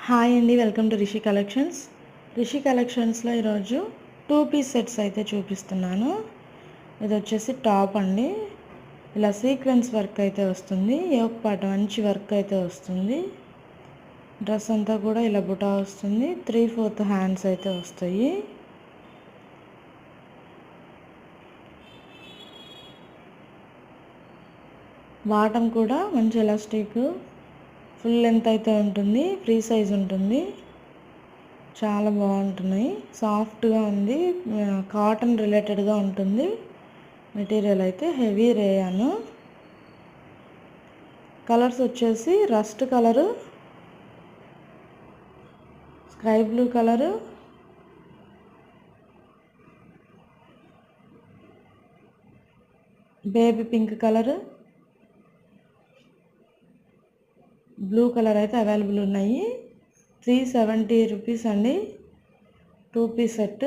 Hi అండి, welcome to Rishi collections. Rishi కలెక్షన్స్లో ఈరోజు 2 పీస్ సెట్స్ అయితే చూపిస్తున్నాను. ఇది వచ్చేసి టాప్ అండి. ఇలా సీక్వెన్స్ వర్క్ అయితే వస్తుంది. యోక్ పాట మంచి వర్క్ అయితే వస్తుంది. డ్రెస్ అంతా కూడా ఇలా బుటా వస్తుంది. 3/4 హ్యాండ్స్ అయితే వస్తాయి. బాటమ్ కూడా మంచి ఎలాస్టిక్ ఫుల్ లెంత్ అయితే ఉంటుంది. ఫ్రీ సైజ్ ఉంటుంది. చాలా బాగుంటున్నాయి. సాఫ్ట్గా ఉంది. కాటన్ రిలేటెడ్గా ఉంటుంది. మెటీరియల్ అయితే హెవీ రేయాను. కలర్స్ వచ్చేసి rust colour, sky blue colour, baby pink colour, blue colour అయితే అవైలబుల్ ఉన్నాయి. 370 రూపీస్ అండి 2 పీస్ సెట్.